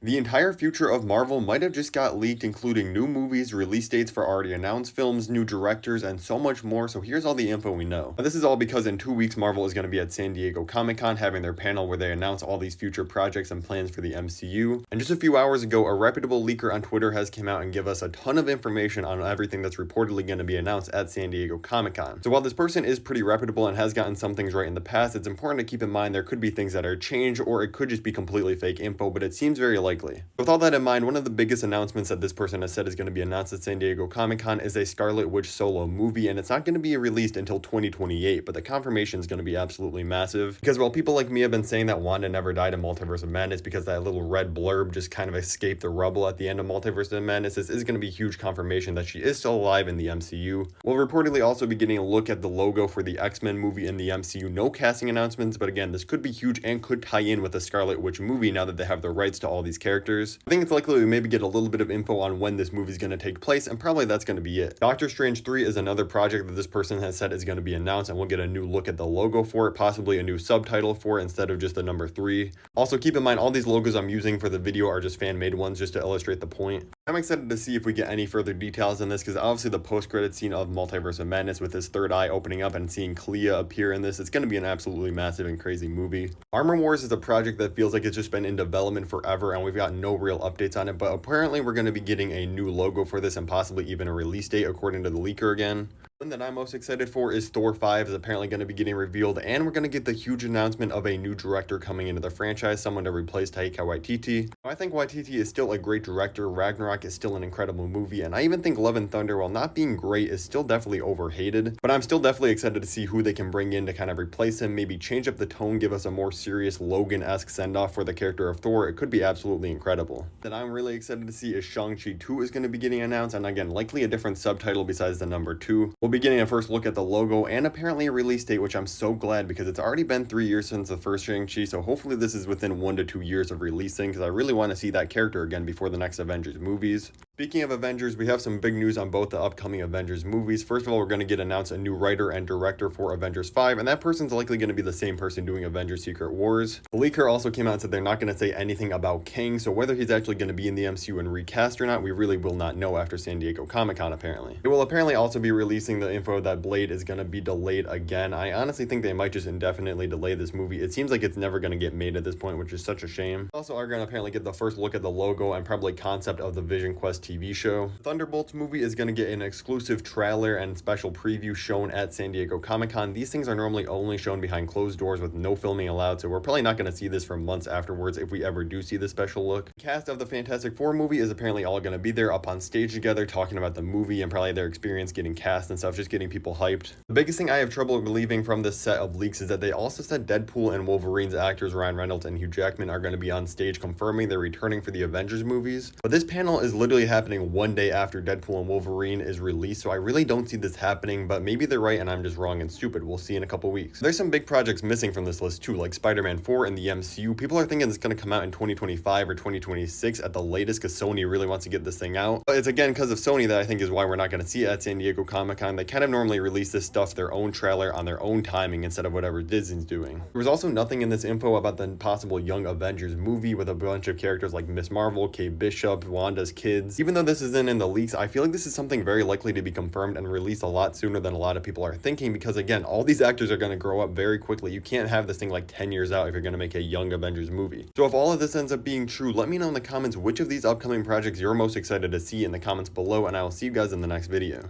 The entire future of Marvel might have just got leaked, including new movies, release dates for already announced films, new directors, and so much more, so here's all the info we know. Now, this is all because in 2 weeks, Marvel is going to be at San Diego Comic-Con having their panel where they announce all these future projects and plans for the MCU. And just a few hours ago, a reputable leaker on Twitter has come out and give us a ton of information on everything that's reportedly going to be announced at San Diego Comic-Con. So while this person is pretty reputable and has gotten some things right in the past, it's important to keep in mind there could be things that are changed or it could just be completely fake info, but it seems very likely. With all that in mind, one of the biggest announcements that this person has said is going to be announced at San Diego Comic-Con is a Scarlet Witch solo movie, and it's not going to be released until 2028, but the confirmation is going to be absolutely massive. Because while people like me have been saying that Wanda never died in Multiverse of Madness because that little red blurb just kind of escaped the rubble at the end of Multiverse of Madness, this is going to be huge confirmation that she is still alive in the MCU. We'll reportedly also be getting a look at the logo for the X-Men movie in the MCU. No casting announcements, but again, this could be huge and could tie in with the Scarlet Witch movie now that they have the rights to all these characters. I think it's likely we maybe get a little bit of info on when this movie is going to take place, and probably that's going to be it. Doctor Strange 3 is another project that this person has said is going to be announced, and we'll get a new look at the logo for it, possibly a new subtitle for it instead of just the number 3. Also, keep in mind all these logos I'm using for the video are just fan-made ones just to illustrate the point. I'm excited to see if we get any further details in this, because obviously the post-credit scene of Multiverse of Madness with his third eye opening up and seeing Clea appear in this, it's going to be an absolutely massive and crazy movie. Armor Wars is a project that feels like it's just been in development forever, and we've got no real updates on it, but apparently we're going to be getting a new logo for this and possibly even a release date according to the leaker again. One that I'm most excited for is Thor 5 is apparently going to be getting revealed, and we're going to get the huge announcement of a new director coming into the franchise, someone to replace Taika Waititi. I think Waititi is still a great director, Ragnarok is still an incredible movie, and I even think Love and Thunder, while not being great, is still definitely overhated. But I'm still definitely excited to see who they can bring in to kind of replace him, maybe change up the tone, give us a more serious Logan-esque send-off for the character of Thor. It could be absolutely incredible. That I'm really excited to see is Shang-Chi 2 is going to be getting announced, and again, likely a different subtitle besides the number 2. We'll be getting a first look at the logo and apparently a release date, which I'm so glad because it's already been 3 years since the first Shang-Chi, so hopefully this is within 1 to 2 years of releasing, because I really want to see that character again before the next Avengers movies. Speaking of Avengers, we have some big news on both the upcoming Avengers movies. First of all, we're going to get announced a new writer and director for Avengers 5, and that person's likely going to be the same person doing Avengers Secret Wars. The leaker also came out and said they're not going to say anything about Kang, so whether he's actually going to be in the MCU and recast or not, we really will not know after San Diego Comic-Con apparently. It will apparently also be releasing the info that Blade is going to be delayed again. I honestly think they might just indefinitely delay this movie. It seems like it's never going to get made at this point, which is such a shame. Also are going to apparently get the first look at the logo and probably concept of the Vision Quest TV show. The Thunderbolts movie is going to get an exclusive trailer and special preview shown at San Diego Comic-Con. These things are normally only shown behind closed doors with no filming allowed, so we're probably not going to see this for months afterwards if we ever do see the special look. The cast of the Fantastic Four movie is apparently all going to be there up on stage together talking about the movie and probably their experience getting cast and stuff, just getting people hyped. The biggest thing I have trouble believing from this set of leaks is that they also said Deadpool and Wolverine's actors Ryan Reynolds and Hugh Jackman are going to be on stage confirming they're returning for the Avengers movies. But this panel is literally happening 1 day after Deadpool and Wolverine is released, so I really don't see this happening, but maybe they're right and I'm just wrong and stupid. We'll see in a couple weeks. There's some big projects missing from this list too, like Spider-Man 4 in the MCU. People are thinking it's going to come out in 2025 or 2026 at the latest because Sony really wants to get this thing out. But it's again because of Sony that I think is why we're not going to see it at San Diego Comic-Con. They kind of normally release this stuff their own trailer on their own timing instead of whatever Disney's doing. There was also nothing in this info about the possible Young Avengers movie with a bunch of characters like Miss Marvel, Kate Bishop, Wanda's kids. Even though this isn't in the leaks, I feel like this is something very likely to be confirmed and released a lot sooner than a lot of people are thinking, because again, all these actors are going to grow up very quickly. You can't have this thing like 10 years out if you're going to make a Young Avengers movie. So if all of this ends up being true, let me know in the comments which of these upcoming projects you're most excited to see in the comments below, and I will see you guys in the next video.